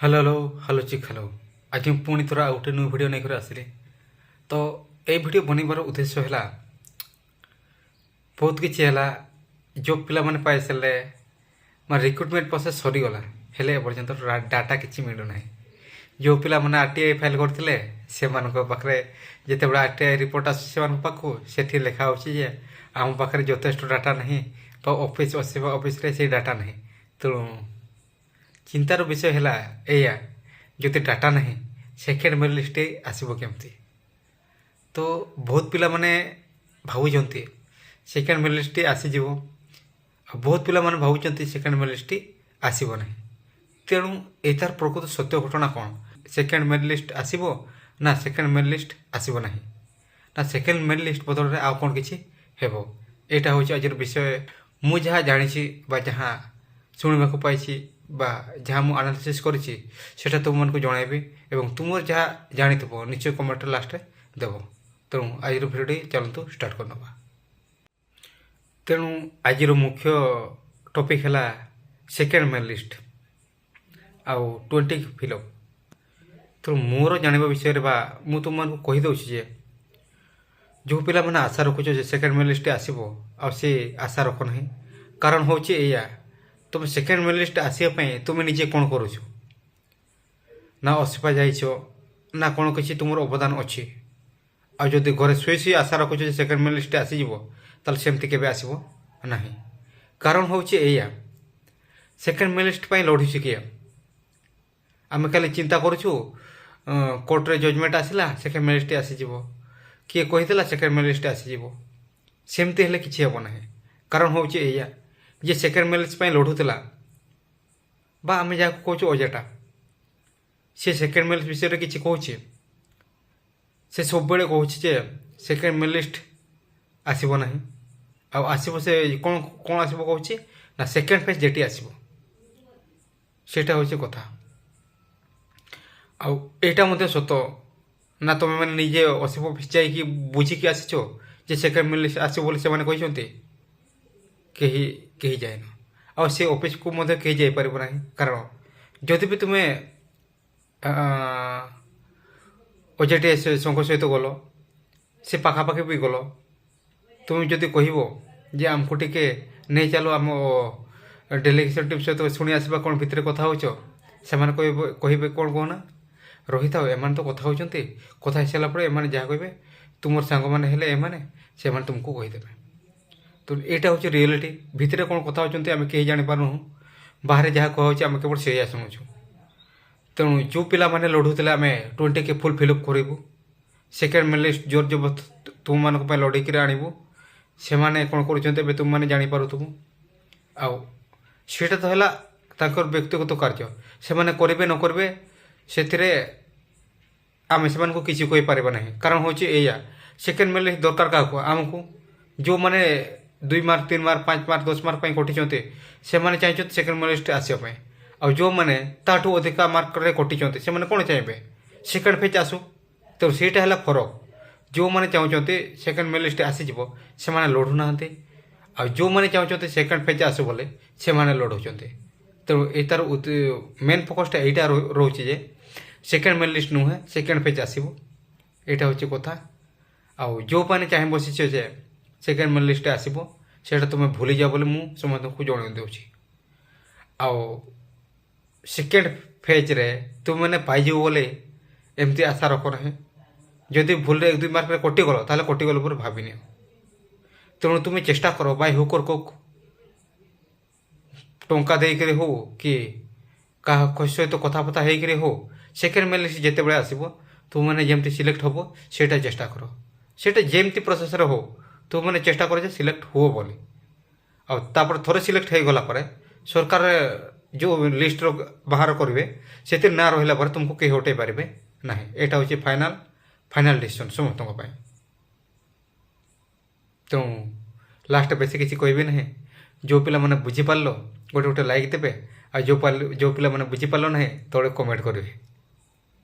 Hello hello hello चिक hello आज मैं पुणी थोड़ा गोटे न्यू वीडियो नहीं आसली। तो ये वीडियो बनइबार उद्देश्य है बहुत किसी है जो पिला माने पाई सारे मैं रिक्रुटमेंट प्रोसेस सरीगला हेले पर्यंत डाटा किसी मिलूना जो पिला माने आरटीआई फाइल करते से पाखे जिते बड़े आरटीआई रिपोर्ट आसू से लिखा हो आम पाखे यथेष डाटा नहीं ऑफिस ऑफिस से डाटा नहीं तेणु चिंतार विषय है या जो डाटा नहीं सेकेंड मेरिट लिस्ट आसब केमती। तो बहुत पिला माने भावुंट सेकेंड मेरिट लिस्ट आसीज बहुत पिला माने भावुंट सेकेंड मेरिट लिस्ट आसब ना तेणु यार प्रकृत सत्य घटना कौन सेकेंड मेरिट लिस्ट आसब ना सेकेंड मेरिट लिस्ट आसब ना सेकेंड मेरिट लिस्ट बदल में आउ कौन किसी हेब यहाँ हूँ आज विषय मु जहाँ जानी जहाँ शुणा पाई जहाँ मुझे आनालिसिस करा तुम मन को जनइबी और तुम जहाँ जानी निश्चय कमेंट लास्ट देव। तेणु आज भिडियो चलतु स्टार्ट कर नवा। तेणु आज मुख्य टॉपिक है सेकेंड मेरिट लिस्ट आउ 20 फिलअप। तो मोर जानवा विषय मु तुम मन को कहीदे जो पिला मैंने आशा रखुच सेकेंड मेरिट लिस्ट आसब आसे आशा रख ना कारण हूँ या तुम सेकेंड मेरिट लिस्ट आसवाई तुम निजे कौन करुच ना असफा जाइछ ना कौन किसी तुम अवदान अच्छी आदि घरे शुई शुई आशा रखुच सेकेंड मेरिट लिस्ट आसीज ताल सेमती केबे आसब ना कारण हूँ या सेकेंड मेरिट लिस्ट लड़ुच किए आम खाली चिंता करुचु कोर्ट रे जजमेंट आसला सेकेंड मेरिट लिस्ट आसीज किए कहीदेला सेकेंड मेरिट लिस्ट आसीज सेमती हेले किछि हेब ना कारण हूँ या जे सेकेंड मेरिट लिस्ट लड़ूला बा आम जहाँ कहूँ अजेटा सी सेकेंड मेरिट लिस्ट विषय किसी कहूँ से सब बड़े कहूँ सेकेंड मेरिट लिस्ट आसब ना आसब से कौन कौन आसब कहूँ ना सेकेंड फेज जेटी आसब सेटा हूँ कथा आईटा मत सत ना तुम मैंने निजे असफ ऑफिस जाकि बुझिकी आसीच जे सेकेंड मेरिट लिस्ट आसब बोली से कहते कहीं जाए ना से ऑफिस को मध्य कहीं जापर ना कारण जदि भी तुम्हें ओजेटी संघ सहित गल से पाखापाखि भी गल तुम जदि कह जे आमको टिके नहीं चलो आम डेलीगेशन टीम सहित शुणी आसवा कौन भितर कथा हो कहे कौन कहना रही था एम तो कथा होती कथा हो सारापर एम जहाँ कहे तुम सांग मैंने से तुमको कहीदेवे। तो यहाँ हूँ रियलिटी भितर कौन कथा होती आम कहीं जापारू बाहर जहाँ कहे आम केवल से शुणुचु। तेणु जो पिला माने लड़ूले आम 20 के फुल फिलअप करूँ सेकेंड मेरिट लिस्ट जोर जबरदस्त तुम मान लड़े आनबू से मैंने कौन कर तुम मैंने जापारूब आटा तो है व्यक्तिगत कार्य से मैंने करेंगे न करेंगे से आम से किसी कहीपर ना कारण हूँ या सेकेंड मेरिट लिस्ट दरकार क्या आमको जो मैंने 2 मार्क 3 मार्क 5 मार्क 10 मार्क कटि से मैंने चाहिए सेकेंड मेरिट लिस्ट आसवाई और जो मैंने ताठू अधिका मार्क कटि से मैंने कौन चाहिए सेकेंड फेज आसू। तो सीटा है फरक जो मैंने चाहते सेकेंड मेरिट लिस्ट आसीज से मैंने लड़ूना आ जो मैंने चाहते सेकेंड फेज आसू बोले से मैंने लड़ुंट। तेणु यार मेन फोकसटा यहाँ रोचे सेकेंड मेरिट लिस्ट नुहे सेकेंड फेज आसब यहाँ हूँ कथा आउ जो मैंने चाहे बसी सेकेंड मेरिट लिस्ट आसब से तुम भूली जा बोले मुझे समस्त को जन दूँ आउ सेकेंड फेज रे तुम मैंने पाइज बोले एमती आशा रख ना जदि भूल 1-2 मार्क कटिगल ताले कटिगल पर भाविनी। तेणु तुम चेष्टा कर बाय हुक और कुक टंका देकर हो कि सहित कथापथा होकर हो सेकेंड मेरिट लिस्ट जिते बड़े आसब तुम मैंने जमती सिलेक्ट हम सेटा चेष्टा कर सेटा जमती प्रोसेस हो तुम मैंने चेष्टा कर सिलेक्ट हुओ बोली आपर थोड़े सिलेक्ट हो गला सरकार जो लिस्ट बाहर करेंगे से ना रहा तुमको कहीं हटे पारे ना यहाँ हूँ फाइनाल डिसीजन समस्त। तेणु लास्ट बेस किसी कह ना जो पिला मैंने बुझीपार गोटे गोटे लाइक देवे जो पिला मैंने बुझीपार ना तले कमेंट करेंगे।